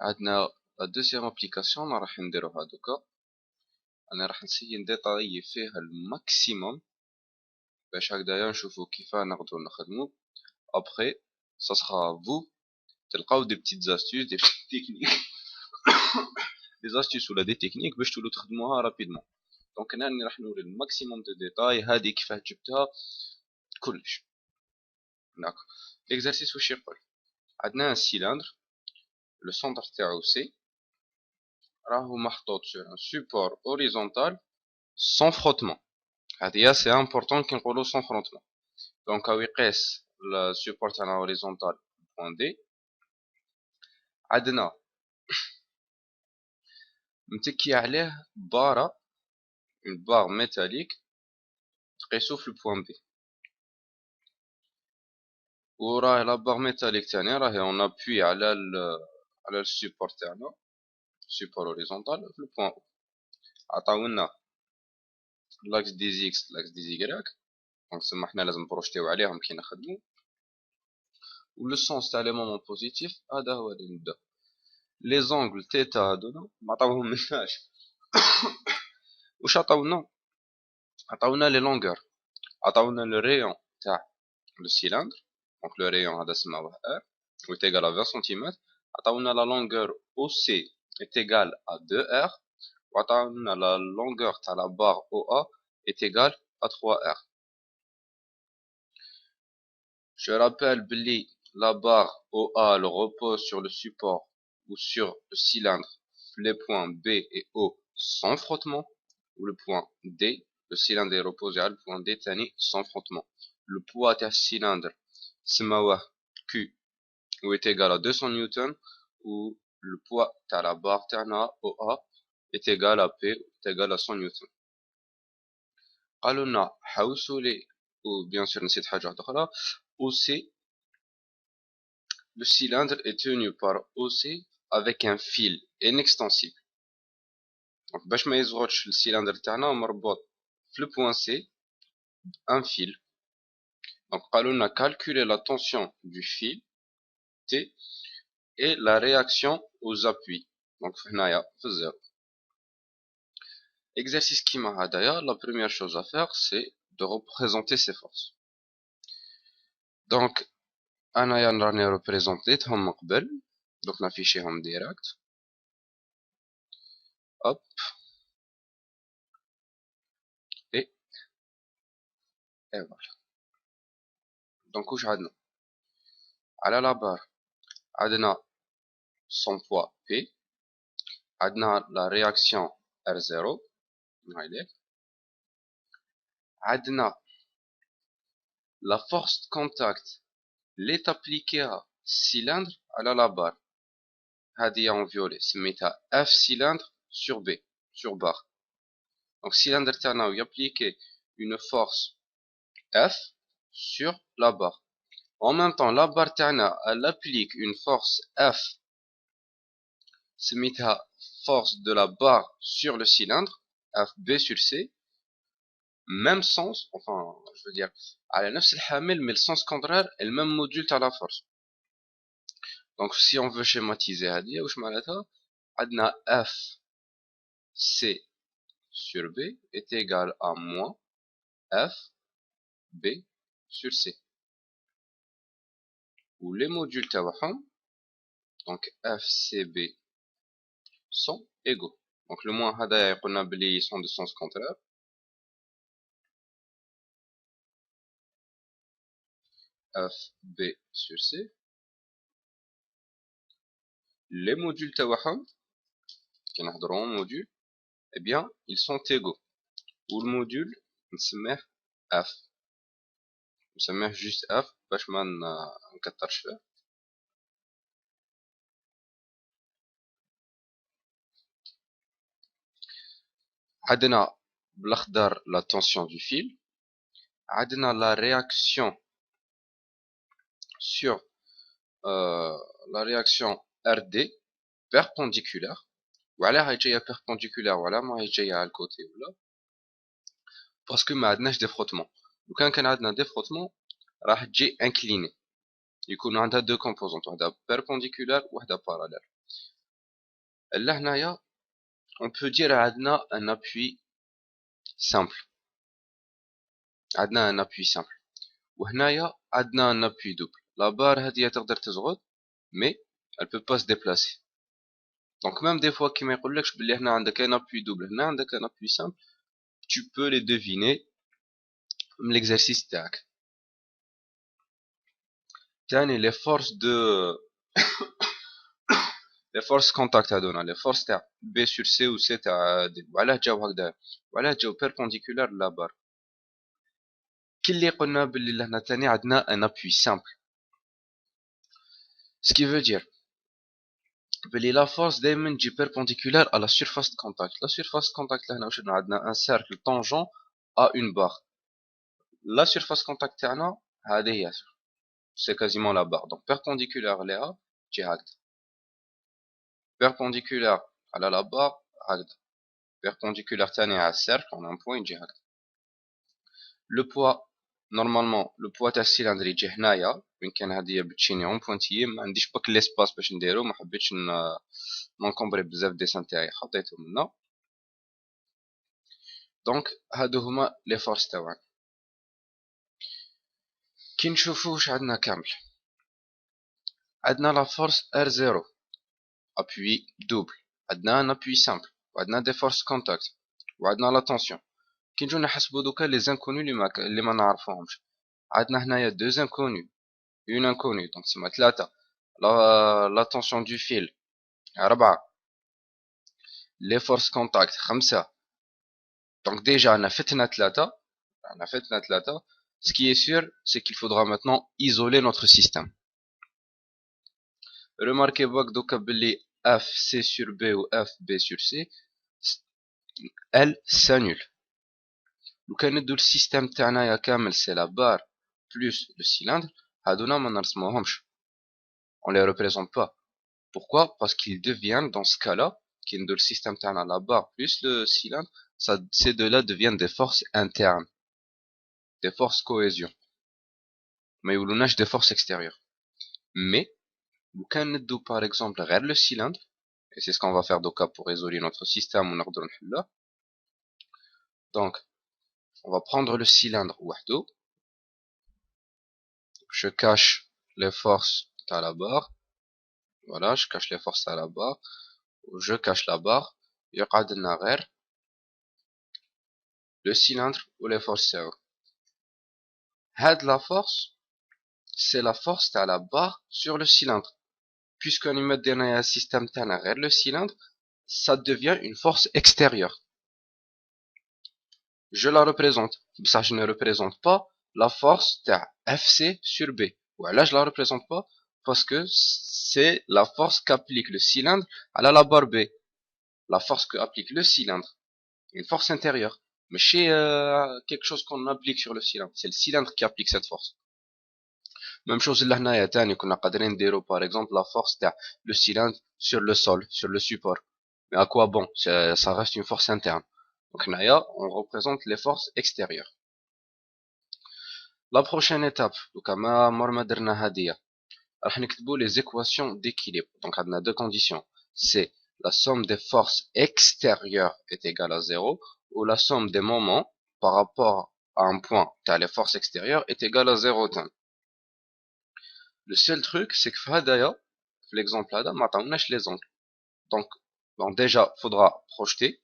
عندنا la deuxième application راح نديروها دوكا. انا راح نسيي نديطايي فيها الماكسيموم باش هكذايا نشوفو كيف نقدرو نخدمو. ابخي ça sera vous تلقاو دي petites astuces des petites techniques des astuces ولا des techniques باش تولو تخدموها rapidement. دونك هنا راني راح نوري الماكسيموم دو ديتاي هادي كيفاه جبتها كلش. داكوغ ليكزارسيس واش يقول؟ عندنا ان سيلندر لو سونتر تاعو سي راهو محطوط sur un support horizontal sans frottement. هادي سي امبورطون كي نقولو sans frottement. دونك هاو يقيس السيبور تاعنا هوريزونتال بوان دي. عندنا متكي عليه بارة اون بار ميتاليك تقيسو في البوان بي. وراه لا بار ميتاليك تاني راهي اون ابوي على السيبور تاعنا سيبور هوريزونتال في البوان او. عطاولنا لاكس دي زيكس لاكس دي زيكراك دونك تسمى حنا لازم نبروجيتيو عليهم كي نخدمو. و لو سونس تاع لي مومون بوزيتيف هذا هو اللي نبدا. لي زونغل تيتا هادونا معطاوهم مناش. واش عطاونا؟ عطاونا لي لونغور، عطاونا لو ريون تاع لو سيلندر دونك لو ريون هذا سماوه ار و est égal à 20 cm. عطاونا لا لونغور او سي est égal à 2 r و عطاونا لا لونغور تاع لا بار او ا est égal à 3 r. Je rappelle بلي la barre OA elle repose sur le support ou sur le cylindre les points B et O sans frottement, ou le point D le cylindre est reposé à le point D tani sans frottement. Le poids du cylindre سماوه Q ou est égal à 200 newtons, ou le poids de la barre تاعنا OA est égal à P est égal à 100 newtons. قالوا لنا حوسوا لي ou bien sûr نسيت حاجه واحده اخرى OC. Le cylindre est tenu par OC avec un fil inextensible. Donc باش ما يصغرش السيلندر تاعنا مربوط في البوان سي un fil. Donc قالوا لنا calculer la tension du fil T et la réaction aux appuis. Donc هنايا في الزيرو. Exercice كيما هدايا la première chose à faire c'est de représenter ces forces. Donc انايا راني ريبريزونتيتهم من قبل دونك نافيشيهم ديراكت. hop et voilà. Donc واش عندنا على لا بار؟ عندنا son poids P، عندنا la réaction R0 هايليك، عندنا la force de contact اللي تابليكيها السيلندر على لا بار هذه en violet سميتها F cylindre sur B sur barre. Donc cylindre تاعنا يابليكي une force F sur la barre. En même temps la barre تاعنا elle applique une force F سميتها force de la barre sur le cylindre FB sur C. Même sens, enfin je veux dire على نفس الحامل mais le sens contraire et le même module تاع la force. Donc si on veut schématiser هذه واش معناتها؟ عندنا F C sur B est égal à moins F B sur C. Où les modules تاعهم donc F C B sont égaux. Donc le moins هذا يقولنا بلي sont de sens contraire. F B sur C. Les modules تاعهم كي نهضروا module eh bien ils sont égaux. Ou le module نسميه F نسميه juste F باش ما نكترش فيه. عندنا بالاخضر la tension du fil، عندنا la réaction sur la réaction RD perpendiculaire. وعلاه هي جايه perpendiculaire وعلاه ما هي جايه على الكوتي ولا باسكو ما عندناش دي فروتمون. لو كان عندنا دي فروتمون راح تجي انكليني يكون عندها دو كومبوزونت واحده perpendiculaire وواحده parallèle. là هنايا on peut dire عندنا un appui simple. عندنا un appui simple. وهنايا عندنا un appui double. La barre هذه تقدر تزغد mais elle peut pas se déplacer. Donc même des fois كيما يقولكش بلي هنا عندك un appui double هنا عندك un appui simple, tu peux les deviner من l'exercice تاعك. تاني les forces de les forces contact هذونا les forces تاع B sur C و C تاع D وعلاه جاو هكذا وعلاه جاو perpendiculaire لا بار كي اللي قلنا باللي لهنا تاني عندنا un appui simple, ce qui veut dire باللي la force دائما تجي perpendiculaire à la surface de contact. La surface de contact لهنا واش عندنا un cercle tangent à une barre. La surface contact تاعنا هذه هي c'est quasiment la barre, donc perpendiculaire لها تجي هكذا perpendiculaire على la barre هكذا perpendiculaire تاني على الcercle on a un point يجي هكذا. Le poids normalement le poids تاع السيلندر يجي هنايا وين كان هذه بتشيني اون بوينتيي ما عنديش باك ليسباس باش نديرو ما حبيتش نكومبري بزاف ديسان تاعي حطيتهم هنا. دونك هادو هما لي فورس تاعنا كي نشوفو واش عندنا كامل. عندنا لا فورس R0 ابوي دوبل, عندنا ان ابوي سامبل, وعندنا دي فورس كونتاكت, وعندنا لا تونسيون. كي نجو نحسبو دوكا لي زانكونو اللي ما نعرفوهمش, عندنا هنايا دو زانكونو اون انكونو دونك تسمى ثلاثة. لا تونسيون دو فيل 4, لي فورس كونتاكت 5. دونك ديجا عندنا فتنا ثلاثة Ce qui est sûr, c'est qu'il faudra maintenant isoler notre système. Remarquez donc que F C sur B ou F B sur C, elle s'annule. Donc le système تاعنا كامل c'est la barre plus le cylindre. هادونا ما نرسموهمش. On les représente pas. Pourquoi? Parce qu'ils deviennent dans ce cas-là, qui est le système تاعنا la barre plus le cylindre, ces deux-là deviennent des forces internes, des forces cohésion. Mais ou des forces extérieures. Mais ou quand nous par exemple غير le cylindre, et c'est ce qu'on va faire donc pour résoudre notre système ou notre là. Donc on va prendre le cylindre وحده, je cache les forces à la barre, voilà, je cache les forces à la barre, je cache la barre, يقعد لنا غير le cylindre ou les forces تاعو. هاد la force c'est la force à la barre sur le cylindre. Puisqu'on y met un système تاعنا غير le cylindre, ça devient une force extérieure. Je la représente. Ça, je ne représente pas la force de FC sur B. Voilà, je la représente pas parce que c'est la force qu'applique le cylindre à la barre B. La force qu'applique le cylindre. Une force intérieure. Mais chez quelque chose qu'on applique sur le cylindre. C'est le cylindre qui applique cette force. Même chose là, qu'on a par exemple la force de le cylindre sur le sol, sur le support. Mais à quoi bon? Ça reste une force interne. Donc là, on représente les forces extérieures. La prochaine étape, donc les équations d'équilibre. Donc on a deux conditions. C'est la somme des forces extérieures est égale à 0 ou la somme des moments par rapport à un point car les forces extérieures est égale à 0. Le seul truc, c'est que l'exemple là, on a les angles. Donc déjà, faudra projeter.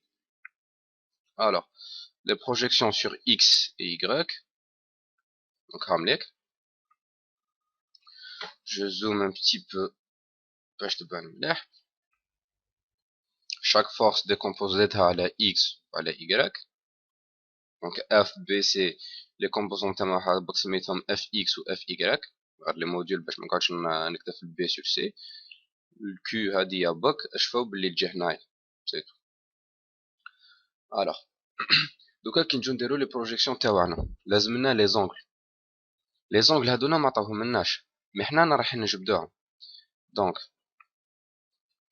Alors, les projections sur X et Y. Donc, je zoome un petit peu. Chaque force décomposée à la X ou à la Y. Donc, F, B, C, les composants Fx ou Fy. Les modules, je vais B sur C. Le Q, c'est tout. Alors, donc, les projections تاعنا les angles. Les angles هادونا ما عطاوهمناش, mais حنا راح نجبدوهم. Donc,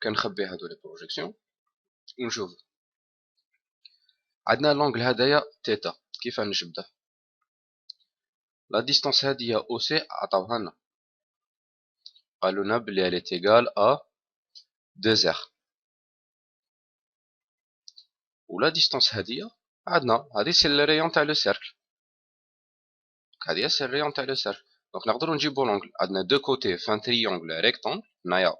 كنخبي هادو les projections ونشوف. عندنا l'angle هدايا θ, كيف نجبده؟ La distance هادية OC عطاوها لنا. قالوا لنا بلي elle est égale à 2R. و لا ديستونس هادية عندنا هادي سي لي ريون تاع لو سيركل، هادي سي الريون تاع لو سيركل. دونك نقدروا نجيبو لونغل، عندنا دو كوتي فان تريونغل ريكتونغل، هنايا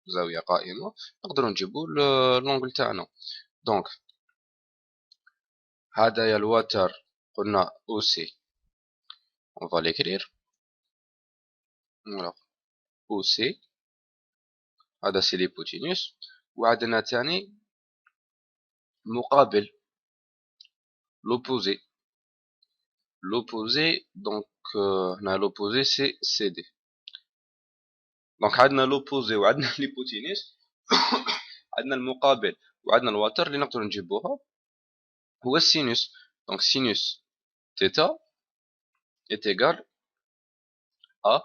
زاوية قائمة، نقدروا نجيبو لونغل تاعنا. دونك هدايا الوتر قلنا او سي، on va l'écrire. Alors او سي هذا سي ليبوتينوس، وعندنا تاني مقابل l'opposé. L'opposé donc هنا l'opposé c'est CD. دونك عندنا l'opposé وعندنا l'hypoténuse عندنا المقابل وعندنا الوتر اللي نقدروا نجيبوها هو السينوس. دونك سينوس θ est égal à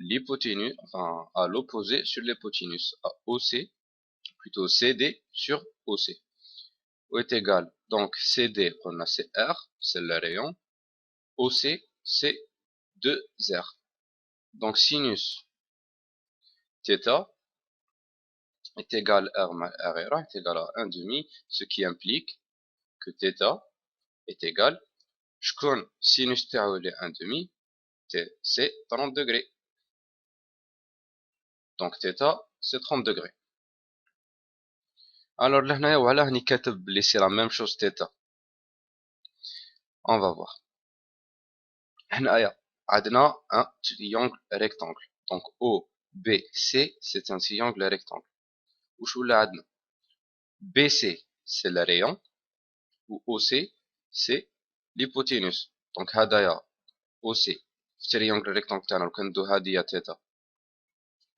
l'hypoténuse, enfin à l'opposé sur l'hypoténuse, à OC, plutôt CD sur OC. Ou est égal, donc CD, on a c'est R, c'est le rayon, OC, c'est 2R. Donc sinus θ est égal à R est égal à 1 demi, ce qui implique que θ est égal, je connais sinus تاعو est 1 demi, c'est 30 degrés. Donc θ c'est 30 degrés. Alors لهنايا وعلاه راني كاتب بلي سي لا ميم شوز θ. On va voir. هنايا عندنا un triangle rectangle. Donc OBC c'est un triangle rectangle. وش ولا عندنا BC c'est le rayon و OC c'est l'hypoténuse. Donc هدايا OC في triangle rectangle تاعنا لو كان ندو هادية θ،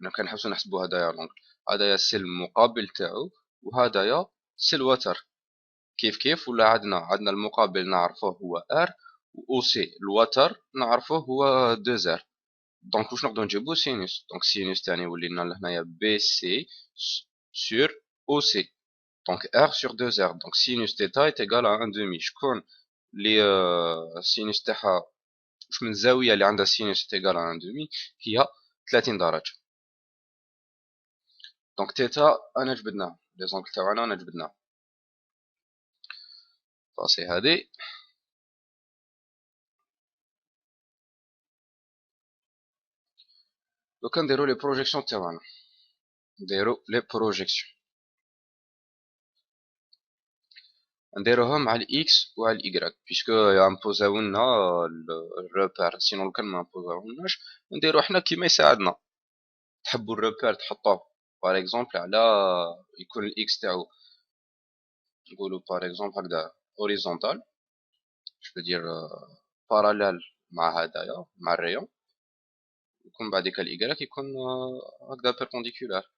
لو كان نحبسو نحسبو هدايا لونغل، هدايا سي المقابل تاعو وهدايا سي الوتر. كيف ولا عندنا المقابل نعرفوه هو R و OC الوتر نعرفوه هو 2R. دونك واش نقدروا نجيبو سينوس. دونك سينوس تاني ولينا لهنايا BC sur OC. Donc R sur 2R. Donc sinus θ est égal à 1 demi. شكون اللي sinus تاعها واش من الزاوية اللي عندها sinus est égal à 1 demi هي 30 درجة. دونك θ انا جبدناه، لي زونغل تاعنا انا جبدناه. فاسي هادي دوكا نديرو لي بروجيكسيون تاعنا، نديرو لي بروجيكسيون نديروهم على الاكس وعلى الايكغيك بيسكو امبوزاولنا الروبير، سينو لو كان ما امبوزاولناش نديرو حنا كيما يساعدنا. تحبوا الروبير تحطوه باغ اكزومبل على يكون الاكس تاعو نقولوا باغ اكزومبل هكذا هوريزونتال، جو دير باراليل مع هدايا مع الريون، يكون بعديك الايكغيك يكون هكذا بيربونديكولار.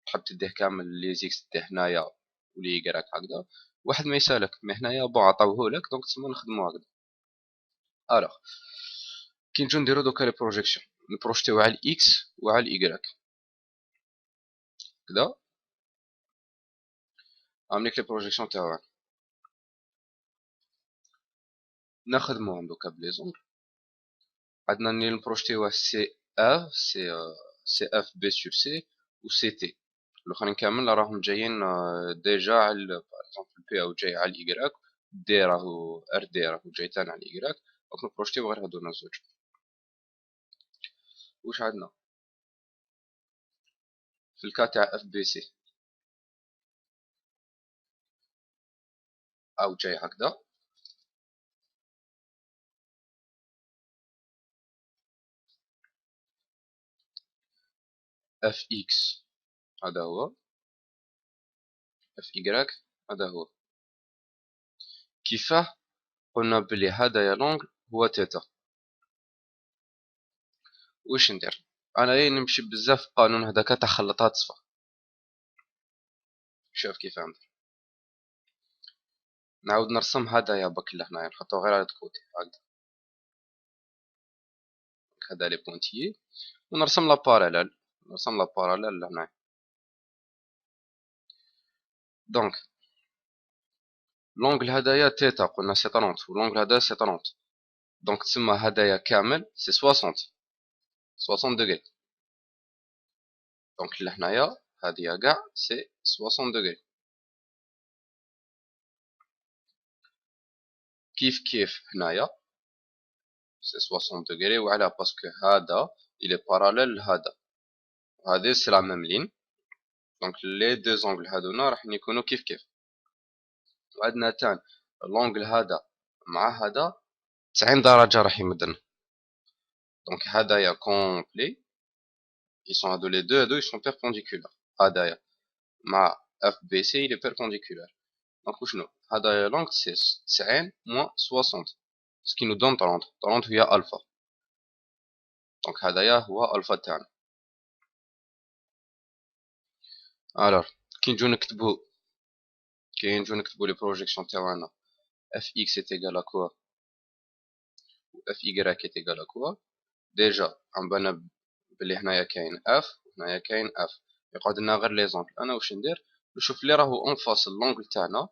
تحب تديه كامل لي زيكس تديه هنايا ولي ايكغيك هكذا واحد ما يسالك، مي هنايا بون عطاوهولك دونك تسمى نخدمو هكذا. الوغ كي نجو نديرو دوكا لي بروجيكسيون نبروجيتيو على الاكس وعلى الايكغيك هكذا. عامليك لي بروجيكسيون تاعك نخدموهم دوكا بلي زونغل. عندنا اللي نبروجيتيوه سي اف سي اف بي سور سي و سي تي. الاخرين كامل راهم جايين ديجا على باغ اكزومبل بي او جاي على الايكغيك، دي راهو ار دي راهو جاي تاني على الايكغيك، دونك نبروجيتيو غير هادونا الزوج. واش عندنا في الكا تاع اف بي سي او جاي هكذا، اف اكس هذا هو، اف ايكغيك هذا هو. كيفاه قلنا بلي هدايا لونغل هو تيتا. واش ندير انا نمشي بزاف قانون هذاك تاع خلطات صفا. شوف كيف ندير، نعاود نرسم هدايا بك لهنايا نحطو غير على الكوتي هكذا، هذا لي بوانتيي ونرسم لا باراليل، نرسم لا باراليل لهنايا. دونك لونغل هدايا تيتا قلنا سي 30 ولونغل هذا سي 30، دونك تسمى هدايا كامل سي 60 دوغري. دونك لهنايا هاديا كاع سي 60 دوغري. كيف كيف هنايا سي 60 degrés وعلاه باسكو هذا il est parallèle لهذا وهذه سي لا ميم لين دونك لي دو زونغل هادونا راح يكونوا كيف كيف. وعندنا تان لونغل هذا مع هذا 90 درجة راح يمدنا دونك هدايا كومبلي ils sont هادو لي دو هادو ils sont perpendiculaires هدايا مع اف بي سي il est perpendiculaire دونك وشنو هدايا لونغ سي 90 موان 60 ce qui nous donne 30 30 هي الفا دونك هدايا هو الفا تاعنا. الوغ كي نجو نكتبو لي بروجيكسيون تاعنا اف اكس est égal à quoi و اف y est égal à quoi ديجا عم بالنا بلي هنايا كاين اف وهنايا كاين اف يقعد لنا غير لي زونغل. انا واش ندير نشوف اللي راهو اون فاس لونغل تاعنا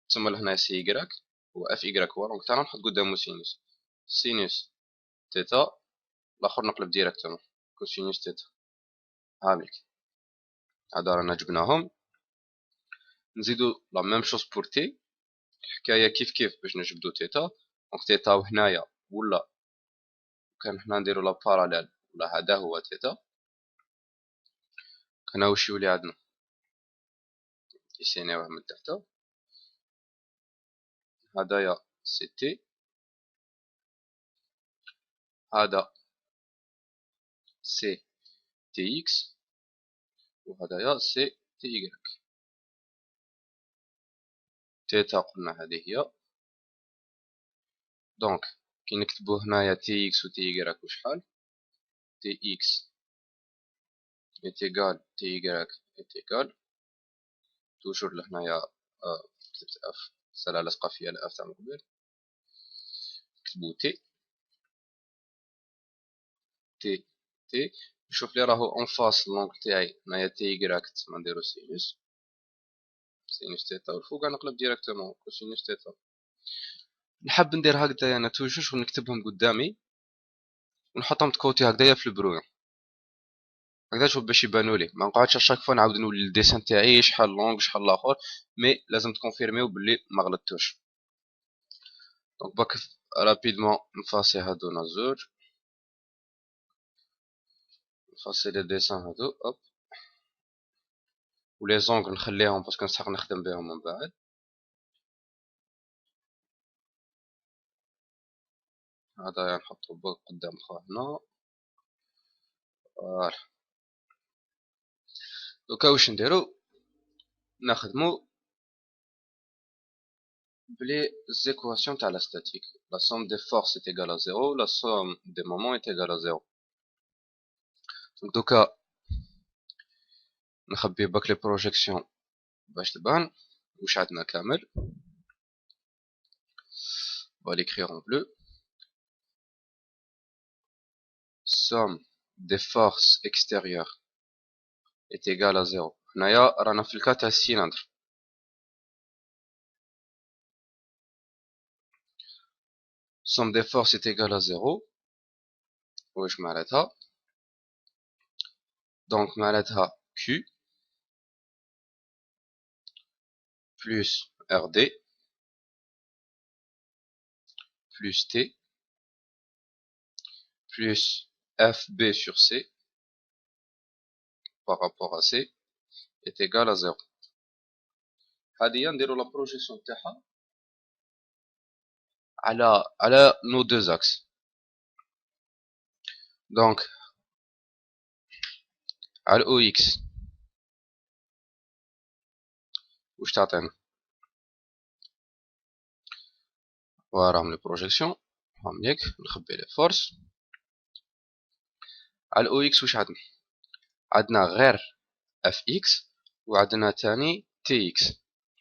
تسمى لهنا سي يكراك و اف يكراك هو لونغل تاعنا نحط قدامو سينوس سينوس تيتا الاخر نقلب ديريكتومون كوسينوس تيتا هاميك هذا رانا جبناهم. نزيدو لا ميم شوز بور تي حكايه كيف كيف باش نجبدو تيتا دونك تيتا وهنايا ولا كان حنا نديرو لا باراليل ولا هذا هو تيتا كان واش يولي عندنا يسينيوه من تحت هدايا سي تي هذا سي تي اكس وهدايا سي تي يكراك تيتا قلنا هذه هي دونك كي نكتبو هنايا تي اكس و تي يكراك وشحال تي اكس est égal تي يكراك est égal توجور لهنايا كتبت اف سلالة لاصقة فيها الاف تاع من قبل نكتبو تي تي تي نشوف لي راهو اون فاس لونغ تاعي هنايا تي يكراك تسمى نديرو سينوس سينوس تيتا والفوق نقلب ديريكتومون كوسينوس تيتا. نحب ندير هكذايا انا توجور ونكتبهم قدامي ونحطهم تكوتي هكذايا في البروين هكذا شوف باش يبانولي ما نقعدش اشاك فوا نعاود نولي الديسان تاعي شحال لونغ شحال لاخر مي لازم تكونفيرميو بلي ما غلطتوش. دونك باك رابيدمون نفاسي هادونا زوج نفاسي لي ديسان هادو اوب و لي زونغل نخليهم باسكو نستحق نخدم بهم من بعد. هذا نحطو قدام خواه هنا فوالا. دوكا واش نديرو نخدمو بلي زيكواسيون تاع لا ستاتيك لا سوم دي فورس est égale à 0 la somme des moments est égale à 0. دونك دوكا نخبي باك لي بروجيكسيون باش تبان واش عندنا كامل. On va l'écrire en bleu. Somme des forces extérieures est égale à 0. هنايا رانا في الكا تاع السيلندر. Somme des forces est égale à 0. واش معناتها؟ دونك معناتها Q plus RD plus T plus FB sur C par rapport à C est égal à 0. هذه نديرو لا بروجيكسيون تاعها على nos deux axes. دونك على او اكس واش تعطينا وراهم لي بروجيكسيون راهم ياك نخبي لي فورس على او اكس واش عندنا غير اف اكس وعندنا تاني تي اكس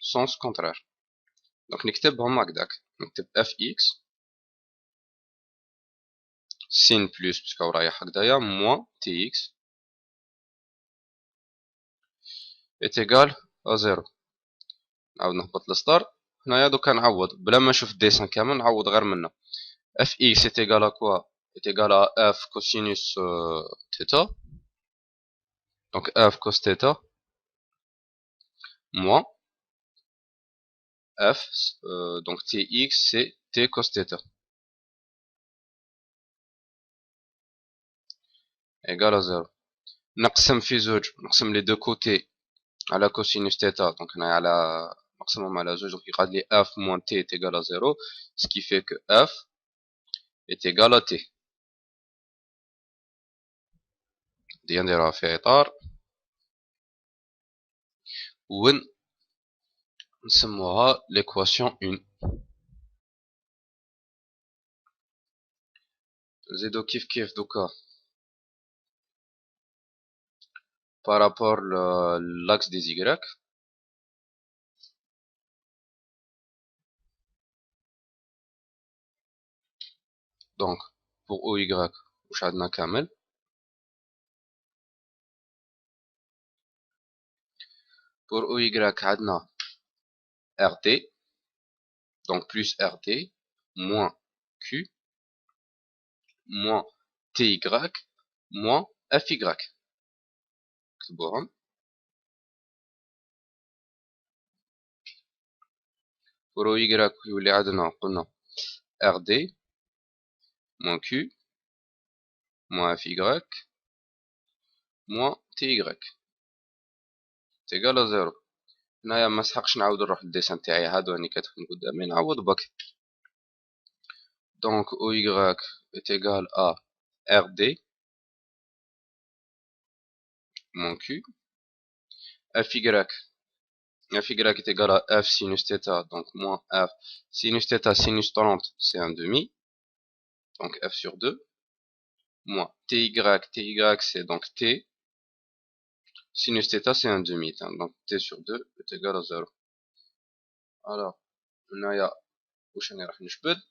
سونس كونترير. دونك نكتبهم هكداك نكتب اف اكس سين بلس باسكو رايح هكدايا موان تي اكس est égal à 0. نعاود نهبط للستار هنايا دوكا نعوض بلا ما نشوف الديسان كامل نعوض غير منه اف اكس est égal à quoi est égal à f cosinus θ donc f cos θ moins f donc tx c'est T cos θ égale à 0. نقسم في زوج نقسم les deux côtés على cosinus θ donc هنا على نقسمهم على زوج donc يقعد لي f moins t est égal à 0 ce qui fait que f est égal à t دي نديرها في إطار وين نسموها l'équation 1 زيدو كيف دوكا par rapport l'axe des y donc pour OY واش عندنا كامل pour OY عندنا RT donc plus RT moins Q moins TY moins FY نكتبوهم pour OY يولي عندنا قلنا RD moins Q moins FY moins TY c'est égal à 0 هنايا ما سحقش نعاود نروح للديسان تاعي هادو راني كاتبهم قدامي نعوض بك donc OY est égal à RD moins Q FY est égal à F sinus θ donc moins F sinus θ sinus 30 c'est un demi donc F sur 2 moins TY c'est donc T sinus θ c'est un demi donc T sur 2 est égal à 0 alors هنايا واش راني راح نجبد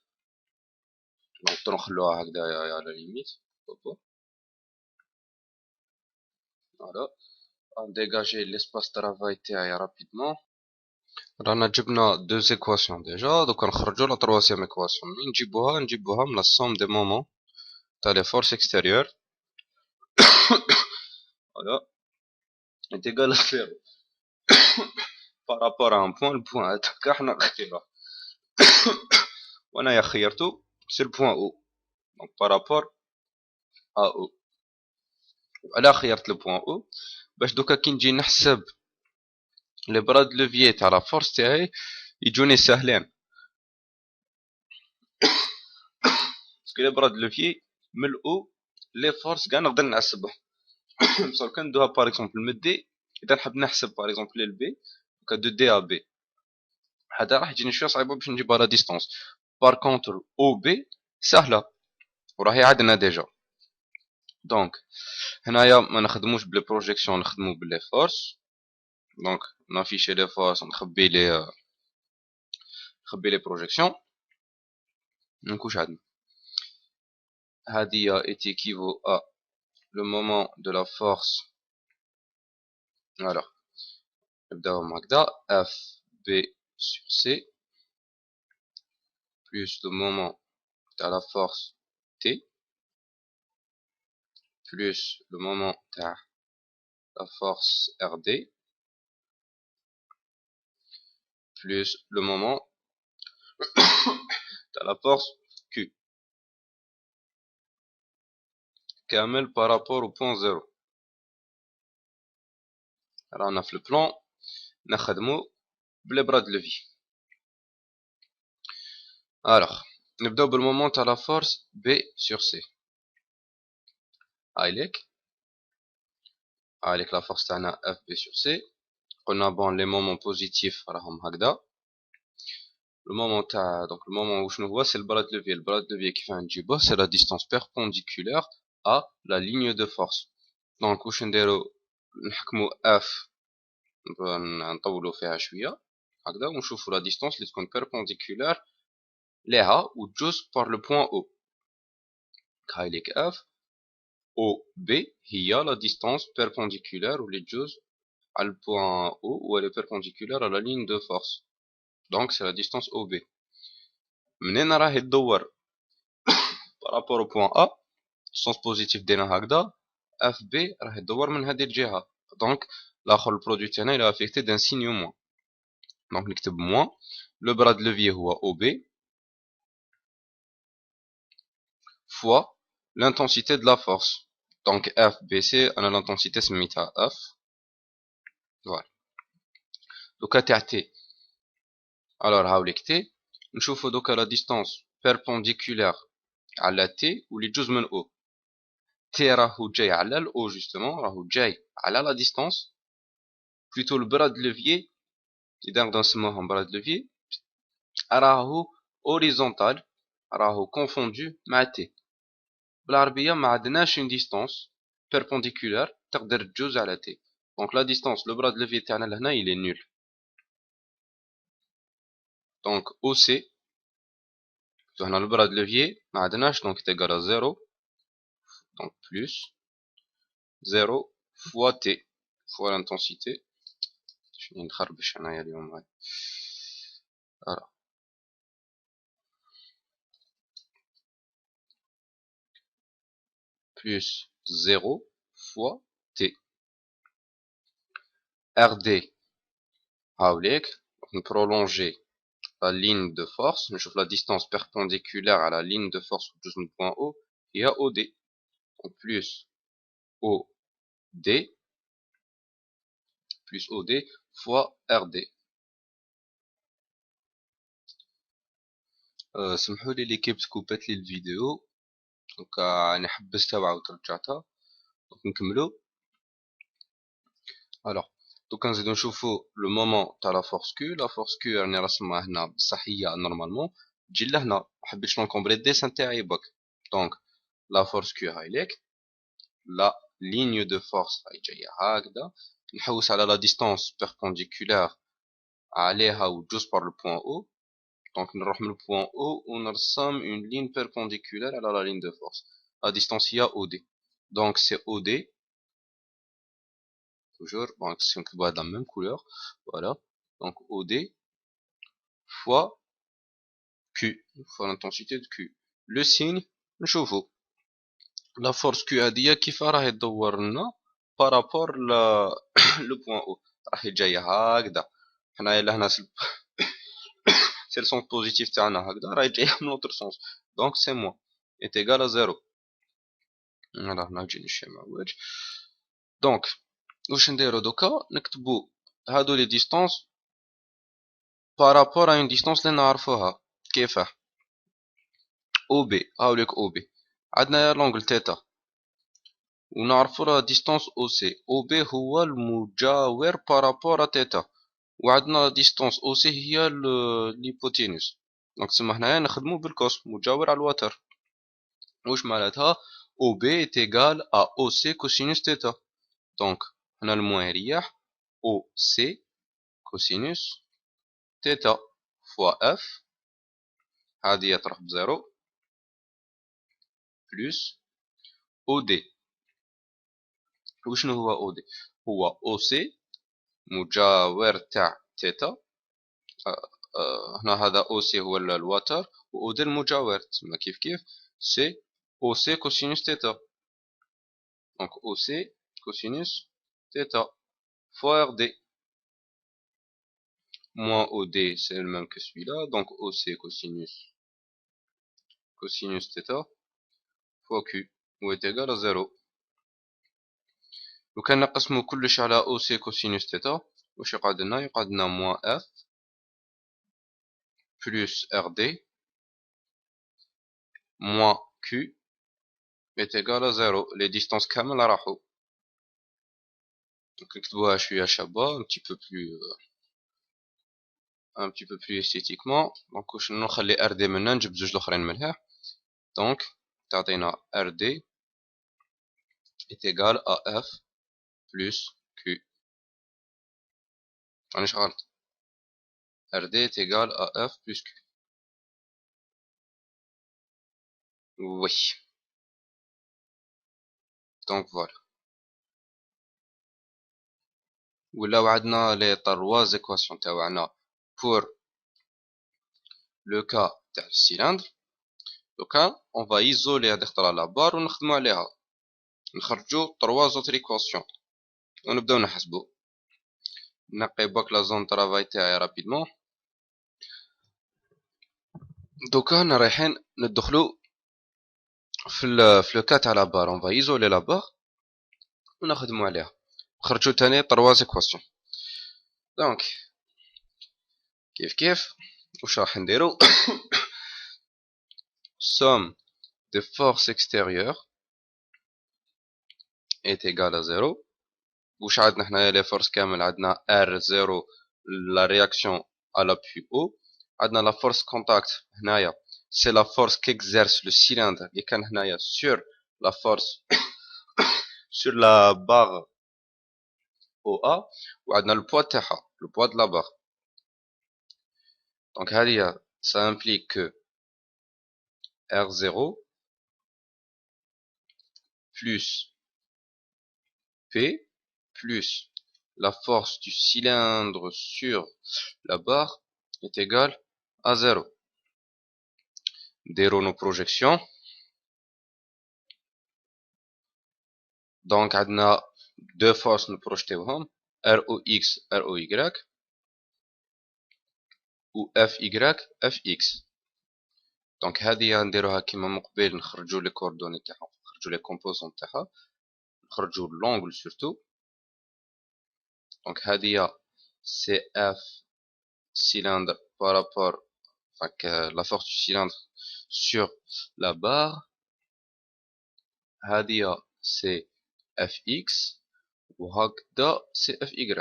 نقدروا نخلوها هكذايا على ليميت voilà on dégager l'espace travail تاعي rapidement رانا جبنا deux équations déjà donc نخرجوا la troisième équation منين نجيبوها من la somme des moments تاع les forces extérieures voilà est égal à 0 par rapport à un point le point هذاك احنا نختاروه وانا خيرته c'est le point O donc par rapport à O وعلى خيرت le point O باش دوكا كي نجي نحسب لي برا د لوفيي تاع لا فورس تاعي يجوني ساهلين باسكو لي برا د لوفيي من او لي فورس كاع نقدر نحسبهم بصح كان ندوها باغ اكزومبل من دي اذا نحب نحسب باغ اكزومبل البي دوكا دو دي ا بي هذا راح يجيني شويه صعيبه باش نجيبها لا ديستونس باغ كونتر او بي سهله وراهي عندنا ديجا دونك هنايا ما نخدموش بلي بروجيكسيون نخدمو بلي فورس دونك نافيشي لي فورس نخبي لي بروجيكسيون دونك واش عندنا هذه est équivaut à le moment de la force alors نبداو هكذا F B sur C plus le moment de la force T plus le moment de la force RD plus le moment de la force Q كامل par rapport au point 0 رانا في البلان نخدمو بلي برا د لوفي alors نبداو بالمومون تاع لا فورس B sur C هايليك لا فورس تاعنا F B sur C قلنا بون لي مومون بوزيتيف راهم هكذا le moment تاع donc le moment où شنو هو سي البرا د لوفي كيف نجيبوه سي لا ديستانس بيربونديكولار à la ligne de force donc واش نديرو نحكمو F نطولو فيها شويه هكذا ونشوفو لا ديستانس اللي تكون بيربونديكولار ليها وتجوز بار لو بوين او هايليك F او بي هي لا ديستانس بيربونديكولار واللي تجوز على البوين او واللي بيربونديكولار على لا ligne de force donc c'est la distance OB منين راهي تدور بارابور au point A sens positif دينا هكذا FB راهي تدور من هذه الجهة donc الاخر البرودوي تاعنا il est affecté d'un signe moins donc نكتب moins le bras de levier هو OB fois l'intensité de la force. Donc F BC on a l'intensité سميتها F. Voilà. دوكا تاع T. Alors هاوليك T نشوفو دوكا la distance perpendiculaire على T واللي تجوز من O. T راهو جاي على ال O justement راهو جاي على la distance plutôt le bras de levier إذا نقدر نسموهم bras de levier راهو horizontal راهو confondu مع T. بالعربية ما عندناش une distance perpendiculaire تقدر تجوز على T. Donc la distance le bras de levier تاعنا لهنا il est nul. Donc OC هنا le bras de levier ما عندناش donc est égal à 0 donc plus 0 fois T fois l'intensité. شنو نخربش انايا اليوم هاي. voilà plus 0 fois T. RD هاوليك prolonger la ligne de force نشوف la distance perpendiculaire à la ligne de force تجوز من point O هي OD. donc plus OD plus OD fois RD. سمحوا لي ليكيب تكوبات لي الفيديو دونك انا حبستها وعاود رجعتها. دونك نكملو. الوغ دوكا نزيدو نشوفو لو مومون تاع لا فورس كيو. لا فورس كيو راني راسمها هنا بصح هي نورمالمون تجي لهنا. محبيتش نكومبلي الديسان تاعي بك. دونك لا فورس كيو هاي ليك لا ligne de force هاي جاية هكذا. نحوس على لا ديستانس بيربونديكولار عليها وتجوز بار لو بوين او. دونك نروح من البوين او ونرسم اون لين بيربونديكولار على لا لين دو فورس. لا ديستانس هي او دي. دونك سي او دي toujours bon si on voit de la même couleur. Voilà donc OD fois Q fois l'intensité de Q. le signe نشوفو la force Q هادية كيف راهي تدور لنا par rapport le point O. راهي جاية هكذا. حنايا لهنا c'est le sens positif تاعنا هكذا راهي جاية من l'autre sens. donc c'est moins est égal à 0. voilà نجي نشمع وجه. donc واش نديرو دوكا نكتبو هادو لي ديستانس par rapport à une distance اللي نعرفوها. كيفاه او بي هاوليك او بي عندنا لونغل تيتا ونعرفو لا ديستانس او سي. او بي هو المجاور بارابور تيتا وعندنا ديستانس او سي هي ليبوتينوس. دونك تسمى هنايا نخدمو بالكوس مجاور على الوتر. واش معناتها او بي تيغال ا او سي كوسينوس تيتا. دونك هنا الموان يريح او سي كوسينوس تيتا فوا اف هذه يطرح بزيرو بلس او دي. وشنو هو او دي؟ هو او سي مجاور تاع تيتا. هنا هذا او سي هو الوتر و او دي المجاور. تسمى كيف كيف سي او سي كوسينوس تيتا. دونك او سي كوسينوس تيتا فوا ار دي moins OD c'est le même que celui-là. donc OC cosinus θ fois Q ou est égal à 0. لو كان نقسمو كلش على OC cosinus θ واش يقعد لنا؟ يقعد لنا moins F plus RD moins Q est égal à 0. les distances كامل راحو. donc نكتبوها شوية شابة un petit peu plus esthétiquement. donc واش نخلي RD منا نجيب زوج الاخرين مليح. donc تعطينا RD est égal à F plus Q. مانيش غلط. RD est égal à F plus Q. oui. donc voilà. ولاو عندنا les trois équations تاعنا pour le cas تاع السيلندر. دوكا on va isoler هذه خطرة لا بار ونخدمو عليها نخرجو trois autres équations ونبداو نحسبو. نقي باك لا زون طرافاي تاعي رابيدمون. دوكا رايحين ندخلو في لو كات على بار اون فا ايزولي لا بار ونخدمو عليها نخرجو تاني 3 ايكواسيون. دونك كيف واش راح نديرو somme des forces extérieures est égale à 0. واش عندنا حنايا لي فورس كامل عندنا R0 la réaction à l'appui O. عندنا la force contact هنايا c'est la force qu'exerce le cylindre اللي كان هنايا sur la force sur la barre OA. وعندنا le poids تاعها le poids de la barre. donc هذه ça implique que R0 plus P plus la force du cylindre sur la barre est égale à 0. Déroulons nos projections. Donc, on a deux forces nous projeter ROX, ROY ou FY, FX. Donc, هذه نديروها كيما مقبل نخرجوا les coordonnées تاعها نخرجوا les composants تاعها نخرجوا l'angle surtout. donc هذه c'est F cylindre par rapport à la force du cylindre sur la barre. هذه c'est Fx وهكذا c'est Fy.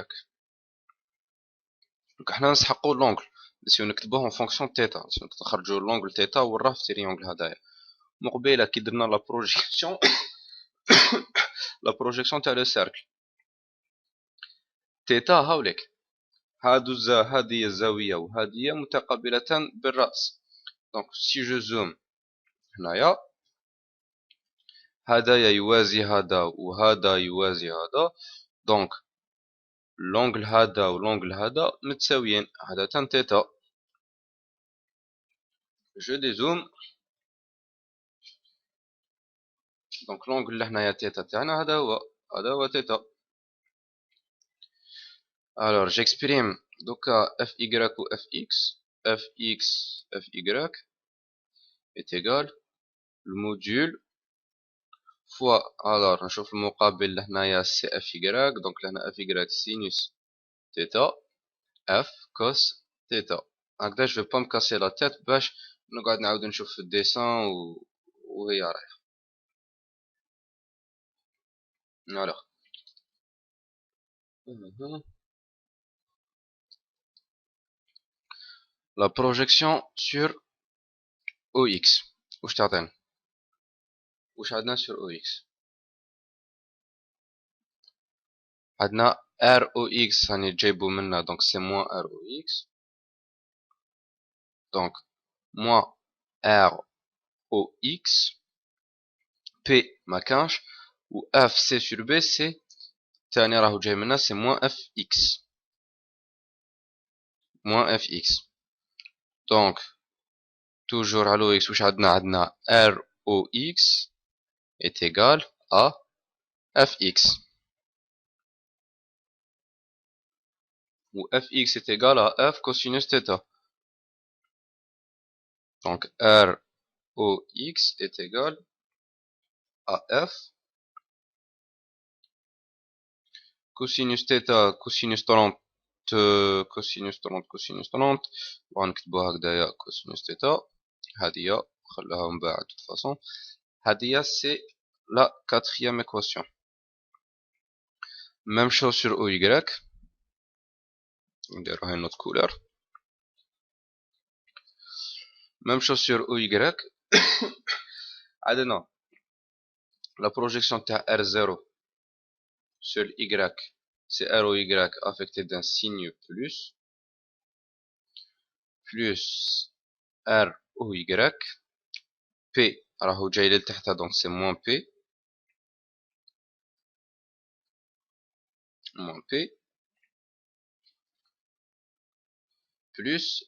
donc احنا نسحقوا لونغل باش نكتبوه en fonction de θ باش نخرجوا لونغل θ وراه في تريونغل هذايا. مقبله كي درنا لا بروجيكسيون لا بروجيكسيون تاع لو سيركل θ هاوليك هذه الزاويه وهذه متقابلتان بالراس. دونك سي جو زوم هنايا هذايا يوازي هذا وهذا يوازي هذا. دونك لونغل هذا ولونغل هذا متساويين عادة تيتا. جو ديزوم. دونك لونغل اللي هنايا تيتا تاعنا هذا هو تيتا. الوغ جيكسبريم دوكا اف ايكغيك و اف اكس. اف اكس اف ايكغيك est égal الموديول فوا الوغ نشوف المقابل لهنايا سي اف ايكغيك. دونك لهنا اف ايكغيك سينوس تيتا اف كوس تيتا. هكذا جو با مكاسي لا تيت باش نقعد نعاود نشوف في الديسان وهي رايحه. الوغ la projection sur OX واش تعطينا واش عندنا sur OX. عندنا ROX راني جايبو منا دونك سي موان ROX. دونك موان ROX P مكانش و F C sur B سي تاني راهو جاي منا سي موان FX موان FX. دونك توجور على OX واش عندنا ROX est égal à Fx où Fx est égal à F cosinus θ. donc ROX est égal à F cosinus θ cosinus 30 cosinus 30 cosinus 30 وغنكتبوها هكذايا cosinus θ. هادية خليها من بعد de toute façon. هادية c'est la quatrième équation. même chose sur OY. نديروها une autre couleur. même chose sur OY. عندنا la projection تاع R0 sur Y c'est ROY affecté d'un signe plus ROY P راهو جاي لتحت donc c'est moins P plus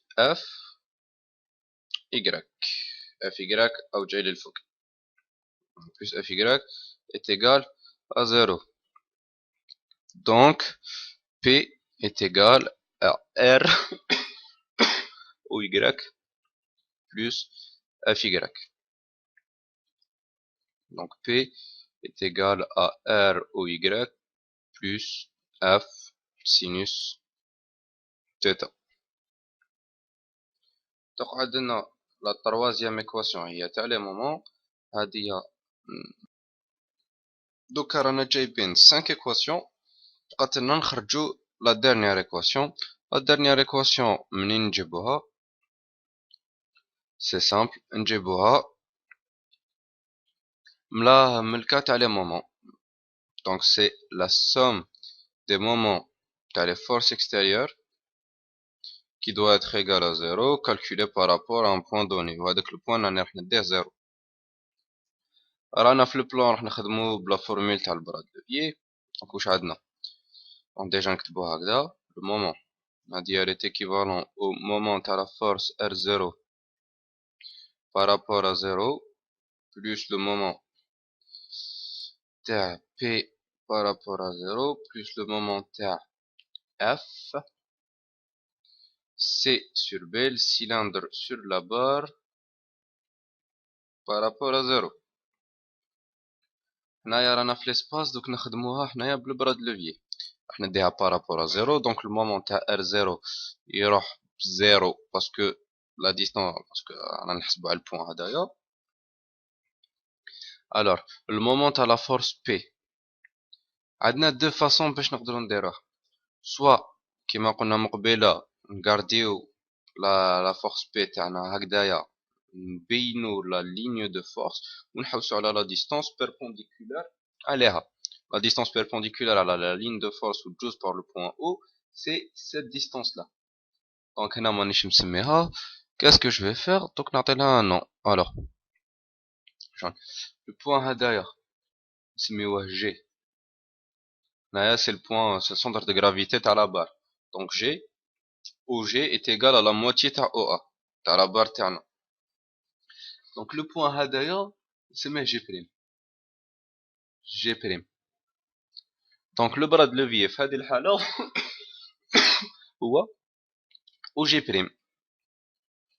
FY أو جاي للفوق plus FY est égal à 0. donc P est égal à R OY plus FY. Donc P est égal à R au Y plus F sinus θ. Donc عندنا la troisième équation هي تاع لي مومون هادي. دوكا رانا جايبين 5 équations بقات لنا نخرجو la dernière équation. La dernière équation منين نجيبوها؟ c'est simple, نجيبوها من الكا تاع لي مومون. Donc c'est la somme des moments تاع les forces extérieures qui doit être égale à 0 calculé par rapport à un point donné. وهذاك البوان راني راح نديه 0. رانا في البلان راح نخدمو بلا فورمول تاع البراد لوفيي. دونك واش عندنا؟ دونك ديجا نكتبوها هكذا. le moment هادي elle est équivalent au moment تاع la force R0 par rapport à 0 plus le moment تاع P par rapport à 0 plus le moment تاع F C sur B, le cylindre sur la barre par rapport à 0. هنايا رانا في l'espace دوك نخدموها حنايا بالبراد لوفيي. راح نديها par rapport à 0. donc le moment تاع R0 يروح ب 0 باسكو la distance باسكو رانا نحسبو على البوان هدايا. alors le moment تاع la force P عندنا دو فاصون باش نقدرو نديروه. soit كيما قلنا مقبله نغارديو لا فورس بي تاعنا هكذايا نبينو لا لينيو دو فورس ونحوسو على لا ديستانس بيربونديكولار عليها. لا ديستانس بيربونديكولار على لا لين دو فورس وتجوز بار لو بوين او سي سيت ديستانس لا. دونك هنا مانيش مسميها. كاسكو جو في فير؟ دونك نعطي لها ان نون. الوغ لو بوين هدايا نسميوه جي. هنايا سي البوين سي السونتر دو غرافيتي تاع لا بار. دونك جي OG est égal à la moitié تاع OA تاع la barre تاعنا. donc le point هدايا نسميه G prime. G prime. donc le bras de levier في هذه الحالة هو OG prime.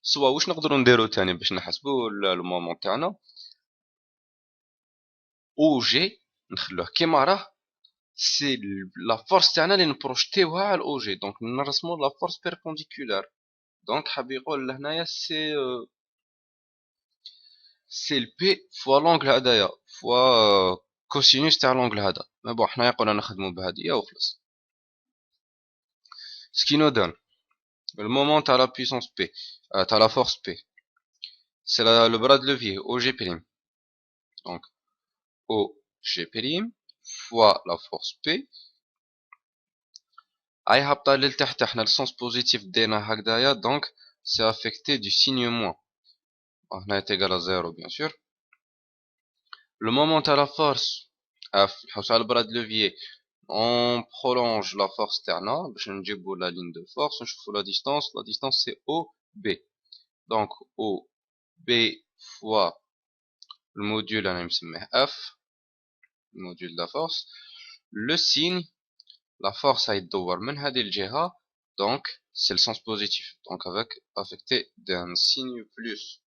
سوا واش نقدروا نديرو تاني باش نحسبوا المومون تاعنا OG نخلوه كيما راه سي لا فورس تاعنا اللي نبروجيتيوها على OG. donc نرسمو لا فورس بيربونديكولار. donc حاب يقول لهنايا سي البي فوا لونغل هدايا فوا كوسينوس تاع لونغل هذا. مي بون حنايا قلنا نخدمو بهادية وخلاص. سكي نو دون المومون تاع لا بويسونس بي تاع لا فورس بي سي لو برا دو لوفيي او جي بريم. دونك او جي بريم فوا لا فورس بي هاي هابطة للتحت. حنا السونس بوزيتيف دينا هكذايا دونك سي افيكتي دو سينيو موان. هنا تيغال زيرو بيان سور. لو مومون تاع لا فورس اف نحوسو على البرا دو لوفيي on prolonge la force تاعنا باش نجيبو la ligne de force نشوفو la distance c'est OB. donc OB fois le module انا مسميه F le module de la force. le signe la force هيدور من هذه الجهة donc c'est le sens positif donc avec affecté d'un signe plus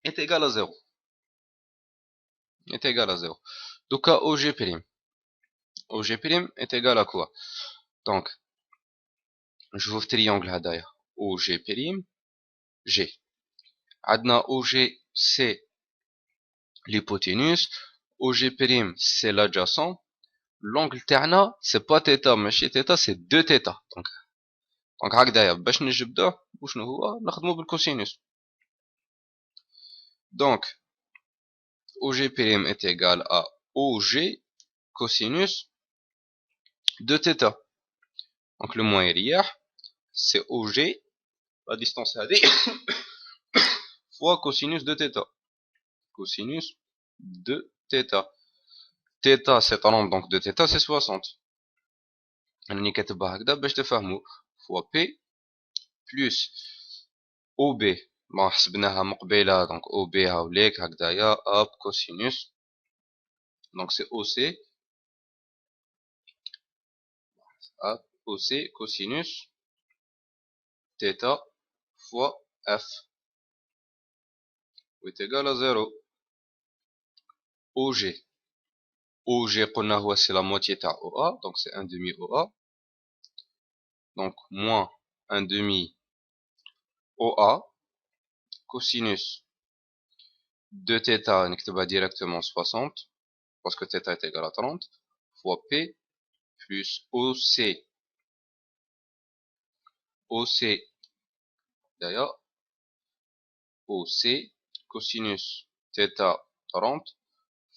est égal à 0 est égal à 0. donc OG prime OG prime est égal à quoi? donc نشوفو في triangle هدايا OG prime G. عندنا OG c'est l'hypoténuse, OG prime c'est l'adjacent. l'angle تاعنا c'est pas θ ماشي θ c'est 2 θ. donc هكذايا باش نجبدوه وشنو هو نخدمو بالكوسينوس. donc OG prime est égal à OG cosinus de θ. donc le moins يريح c'est OG la distance هذه fois cosinus de θ. cosinus de θ. θ c'est 30 donc de θ c'est 60. راني كاتبها هكذا باش تفهموا فوا بي بلس او بي ما حسبناها مقبله دونك او بي هاوليك هكذايا اب كوسينوس دونك سي او سي اب او سي كوسينوس θ فوا اف est égal à 0. OG. OG قلنا هو c'est la moitié تاع OA, donc c'est 1 demi OA. Donc moins 1 demi OA, cosinus de θ نكتبها directement 60, parce que θ est égal à 30, fois P, plus OC. OC, d'ailleurs, OC, cosinus θ 30,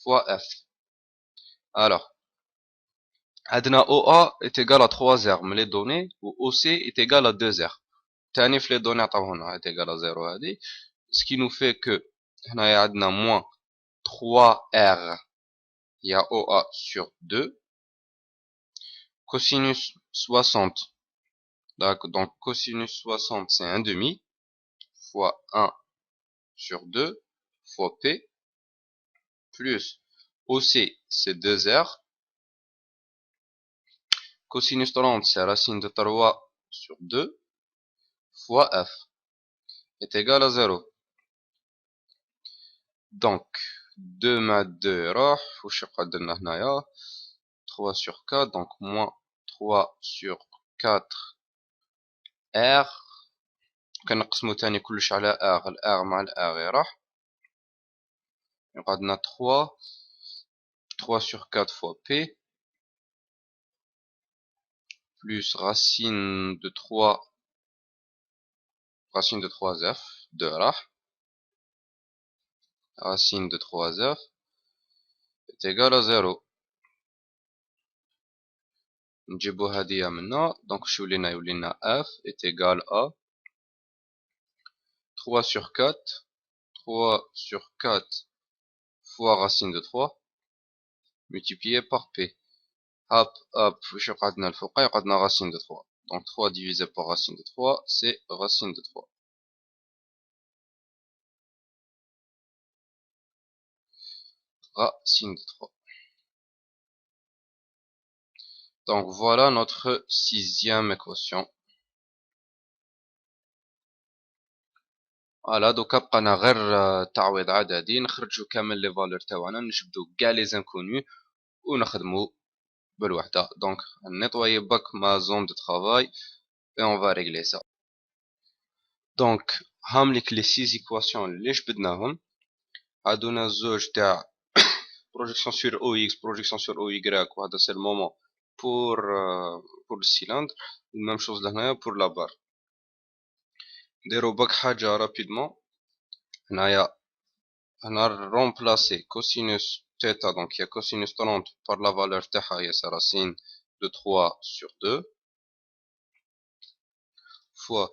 fois F. Alors, عندنا OA est égal à 3R من les données, ou OC est égal à 2R. تاني في les données عطاوهولنا est égal à 0 هذه. Ce qui nous fait que هنايا عندنا moins 3R, il y a OA sur 2. Cosinus 60, donc cosinus 60 c'est 1 demi, fois 1 sur 2, fois P, plus OC c'est 2R, cosinus 30 c'est racine de 3 sur 2, fois F, est égal à 0. Donc 2 مع 2 راح, وش يقعد لنا هنايا 3 sur 4, donc moins 3 sur 4 R, كنقسمو تاني كلش على R, الR مع الR يراح, يقعدنا 3 sur 4 fois P, plus racine de 3F, de راح, racine de 3F est égal à 0. نجيبو هادية منا, donc يولينا F est égal à 3 sur 4, 3 sur 4 fois racine de 3, multiplié par P. Hop, hop, وش يقعدنا الفوق, يقعدنا racine de 3. Donc 3 divisé par racine de 3, c'est racine de 3. Racine de 3. Donc voilà notre sixième équation. فوالا دوكا بقانا غير تعويض عددي, نخرجو كامل لي فالور تاعنا, نجبدو كاع لي زانكونو ونخدمو بالوحدة. دونك نيطوايي باك ما زون دو ترافاي et on va régler ça. دونك هامليك لي 6 ايكواسيون اللي جبدناهم, عادونا زوج تاع projection sur OX, projection sur OY, وهذا c'est le moment pour le cylindre, ou même chose لهنايا pour la barre. نديرو باك حاجة rapidement. هنايا remplacer cosinus θ, donc il y a cosinus 30 par la valeur تاعها هي sa racine de 3 sur 2, fois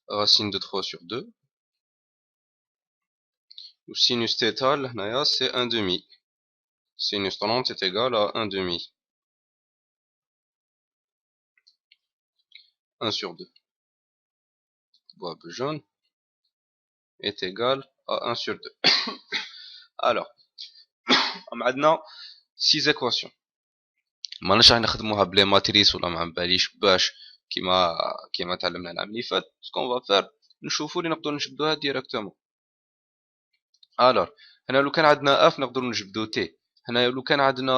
racine de 3 sur 2, ou sinus θ هنايا c'est 1 demi. Sinus 30 est égal à 1 demi. 1 sur 2. Bois jaune est égal à 1 sur 2. Alors, عندنا 6 équations. ماناش راح نخدموها بلي ماتريس ولا ما باليش باش كيما تعلمنا العام اللي فات. سكون فا فير نشوفوا اللي نقدروا نجبدوها ديريكتومون. الوغ هنا لو كان عندنا اف نقدروا نجبدو تي. هنا لو كان عندنا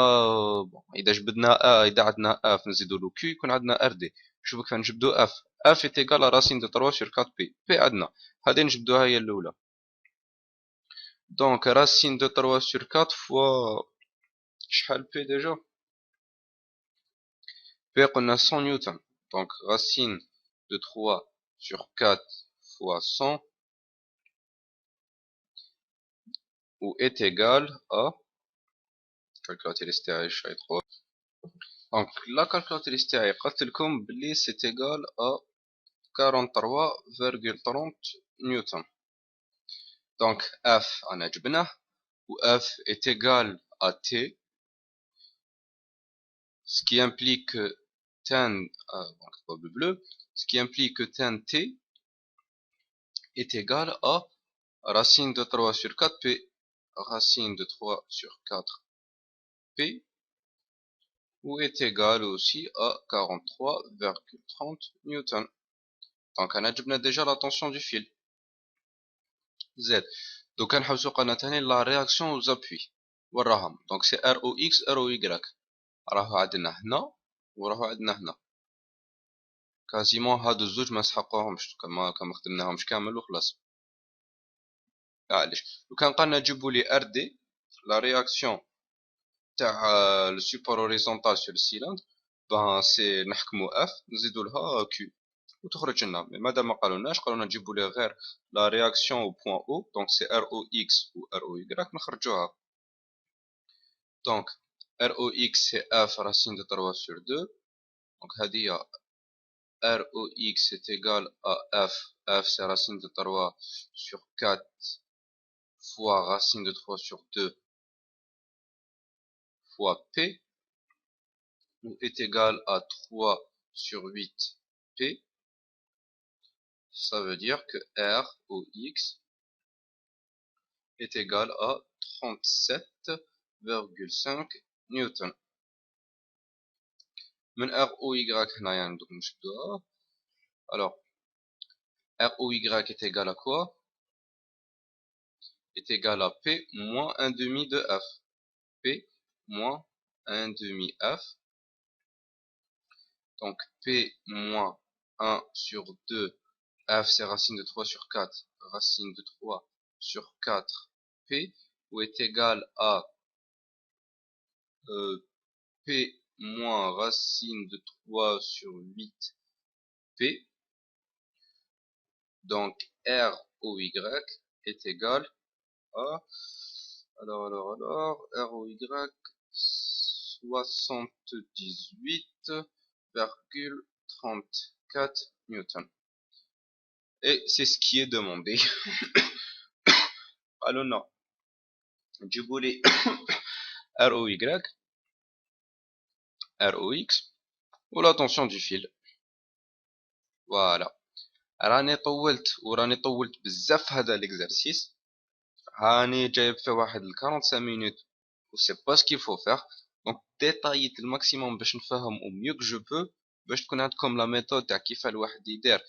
اذا جبدنا اذا عندنا اف نزيدو له كيو يكون عندنا ار دي. شوفوا كيف نجبدو اف اي ايكال راسين دو 3 sur 4 بي عندنا هذه نجبدوها هي الاولى. دونك racine de 3 sur 4 fois شحال P déjà P قلنا 100 نيوتن. donc racine de 3 sur 4 fois 100 ou est égal à calculatrice تاعي شحال تروح. donc la calculatrice تاعي قالت لكم بلي c'est égal à 43,30 نيوتن. donc F انا جبناه و F est égal à T, ce qui implique que tan bleu, ce qui implique que tan T est égal à racine de 3 sur 4 P, racine de 3 sur 4 P, ou est égal aussi à 43,30 newton. donc on a déjà la tension du fil Z. donc on a la réaction aux appuis. وراهم. دونك سي ار او اكس ار او واي. راهو عندنا هنا وراهو عندنا هنا. كازيمون هادو الزوج ما نسحقوهمش كما خدمناهمش كامل وخلاص. علاش لو كان قالنا جيبوا لي ار دي لا رياكسيون تاع لو سوبور اوريزونتال سور السيلندر، بان سي نحكموا اف نزيدوا لها كيو وتخرج لنا. مي مادام ما قالولناش، قالولنا نجيبوا لي غير لا رياكسيون او بوين او، دونك سي ار او اكس و ار او واي نخرجوها. دونك ار او اكس سي اف راسين دو 3 sur 2. دونك هذه هي ار او اكس est égal à f. f c'est racine de 3 sur 4 fois racine de 3 sur 2 fois p est égal à 3 sur 8 p. Ça veut dire que r o x est égal à 37,5 newton. من r o y هنايا ندوك نشدوها. alors r o y est égal à quoi? Est égal à p moins 1 demi de f. p moins 1 demi f. Donc p moins 1 sur 2, f c'est racine de 3 sur 4, racine de 3 sur 4 p, ou est égal à p moins racine de 3 sur 8 p. Donc r o y est égal à, alors, r o y 78,34 newton. Et c'est ce qui est demandé. Alors non, je voulais ROY, ROX, ou la tension du fil. Voilà. راني طولت بزاف هذا l'exercice. راني جايب فيه واحد 45 minutes و c'est pas ce qu'il faut faire. Donc détaillيت الماكسيموم باش نفهم au mieux que je peux باش تكون عندكم لا ميثود تاع كيف الواحد يدير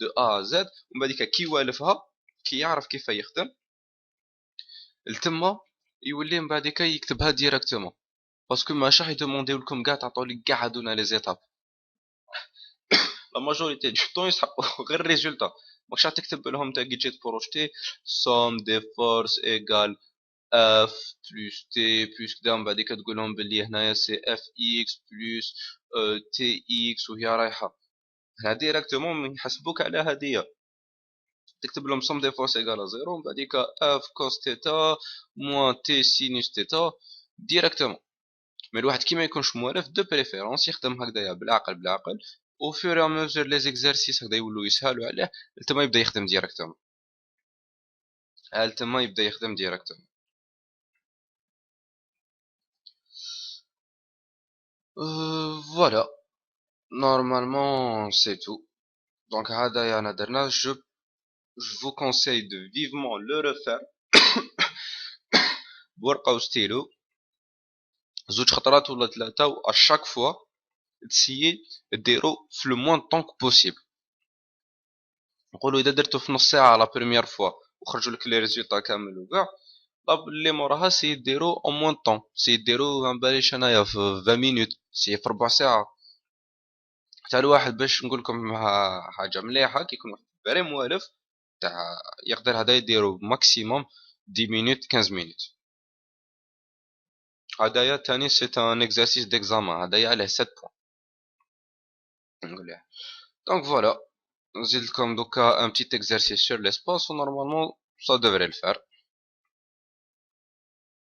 de A à Z، ومن بعد كي يوالفها كي يعرف كيف يخدم التما يولي من بعد يكتبها ديريكتومون، باسكو ماشي يدومونديو لكم كاع تعطوا لي كاع هادونا لي زيتاب. لا ماجوريتي دو طون يسحقوا غير الريزولتا، ماكش راح تكتب لهم تا كي تجي تبروجتي سوم دي فورس ايغال اف بلس تي بلس كدا، من بعد تقول لهم بلي هنايا سي اف اكس بلس تي اكس وهي رايحه. هنا ديريكتومون يحسبوك على هاديه، تكتب لهم somme des forces égale à 0 ومن بعديك f cos θ moins t sinus θ ديريكتومون. مي الواحد كي ما يكونش موالف دو بريفيرونس يخدم هكذايا بالعقل او فور اي ميزور لي زيكزارسيس هكذا يولوا يسهلوا عليه، تما يبدا يخدم ديريكتومون. تما يبدا يخدم ديريكتومون. فوالا نورمالمون سي تو. دونك هذايا انا درناه. je vous conseille de vivement le refaire بورقه وستيلو زوج خطرات ولا ثلاثه، و اشاك فوا تسيي ديرو في لو موان طون بوسيبل. نقولوا اذا درتو في نص ساعه لا بروميير فوا وخرجوا لك لي ريزولطا كامل وكاع، اللي موراها سي ديرو او موان طون، سي ديرو ما باليش انايا في 20 مينوت، سي في ربع ساعه. حتى الواحد باش نقول لكم حاجه مليحه كي يكون واحد فري موالف تاع يقدر هذا يديرو ماكسيموم 10 مينوت 15 مينوت. هدايا تاني سي ان اكزرسيس ديكزامان، هدايا عليه 7 بوان نقول. دونك فوالا نزيد لكم دوكا ان بتيت اكزرسيس سور ليسباس و نورمالمون ça devrait le faire.